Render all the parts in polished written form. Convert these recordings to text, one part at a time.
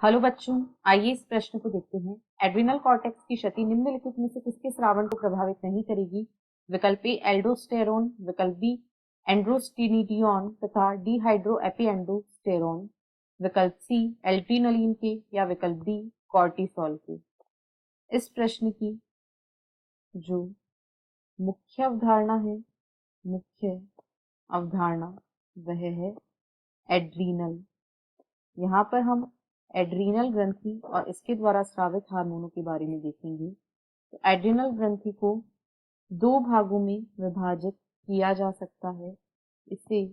Hello बच्चों, आइए इस प्रश्न को देखते हैं। एड्रिनल कॉर्टेक्स की क्षति निम्नलिखित में से किसके स्रावन को प्रभावित नहीं करेगी? विकल्प ए एल्डोस्टेरोन, विकल्प बी एंड्रोस्टेनिडियोन तथा डिहाइड्रोएपिएंडोस्टेरोन, विकल्प सी एल्ड्रिनलिन के या विकल्प डी कॉर्टिसोल के। इस प्रश्न की जो मुख्य अवधारणा है, मुख्य अवधारणा वह है एड्रीनल। यहाँ पर हम एड्रीनल ग्रंथि और इसके द्वारा स्रावित हार्मोनों के बारे में देखेंगे। तो एड्रीनल ग्रंथि को दो भागों में विभाजित किया जा सकता है। इसे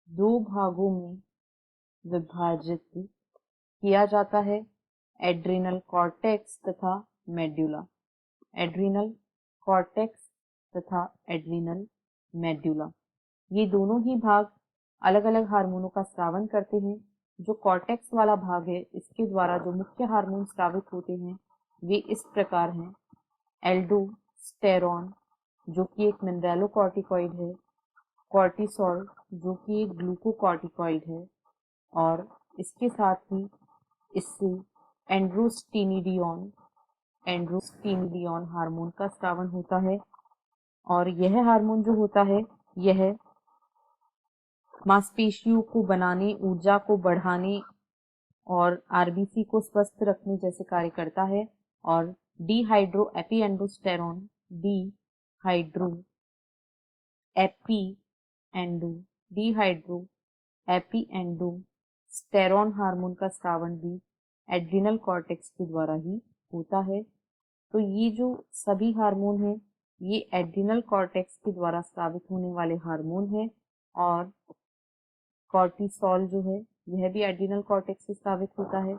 दो भागों में विभाजित किया जाता है, एड्रीनल कॉर्टेक्स तथा मेड्यूला। एड्रीनल कॉर्टेक्स तथा एड्रीनल मेड्यूला, ये दोनों ही भाग अलग अलग हार्मोनों का स्रावन करते हैं। जो कॉर्टेक्स वाला भाग है, इसके द्वारा जो मुख्य हार्मोन स्रावित होते हैं वे इस प्रकार हैं। एल्डोस्टेरॉन जो कि एक मिनरलोकॉर्टिकॉइड है, कॉर्टिसोल जो कि एक ग्लूकोकॉर्टिकॉइड है, और इसके साथ ही इससे एंड्रोस्टेनिडियोन हार्मोन का स्रावन होता है। और यह हार्मोन जो होता है, यह मांसपेशियों को बनाने, ऊर्जा को बढ़ाने और आरबीसी को स्वस्थ रखने जैसे कार्य करता है। और डिहाइड्रोएपिएंडोस्टेरोन हार्मोन का स्रावन भी एड्रिनल कॉर्टेक्स के द्वारा ही होता है। तो ये जो सभी हार्मोन हैं, ये एड्रिनल कॉर्टेक्स के द्वारा स्रावित होने वाले हार्मोन हैं। और कॉर्टिसोल जो है, यह भी एड्रिनल कॉर्टेक्स से स्रावित होता है।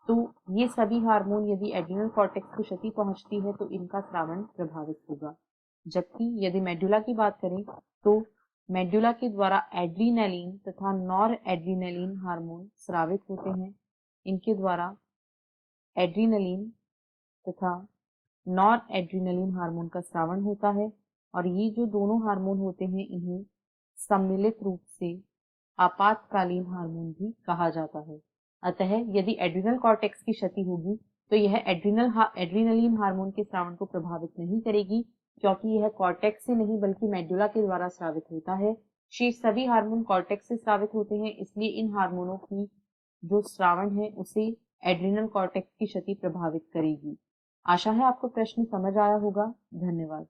तो ये सभी हार्मोन यदि एड्रिनल कॉर्टेक्स को क्षति पहुंचती है तो इनका स्रावन प्रभावित होगा। जबकि यदि मेडुला की बात करें तो मेडुला के द्वारा एड्रीनलिन तथा नॉर एड्रीनलिन हार्मोन स्रावित होते हैं। इनके द्वारा एड्रीनलिन तथा नॉर एड्रीनलिन हार्मोन का स्रावन होता है। और ये जो दोनों हार्मोन होते हैं, इन्हें सम्मिलित रूप से आपातकालीन हार्मोन भी कहा जाता है। अतः यदि एड्रिनल कॉर्टेक्स की क्षति होगी तो यह एड्रीनलिन हार्मोन के स्रावन को प्रभावित नहीं करेगी, क्योंकि यह कॉर्टेक्स से नहीं बल्कि मेडुला के द्वारा स्रावित होता है। शेष सभी हार्मोन कॉर्टेक्स से स्रावित होते हैं, इसलिए इन हार्मोनों की जो स्रावन है उसे एड्रिनल कॉर्टेक्स की क्षति प्रभावित करेगी। आशा है आपको प्रश्न समझ आया होगा। धन्यवाद।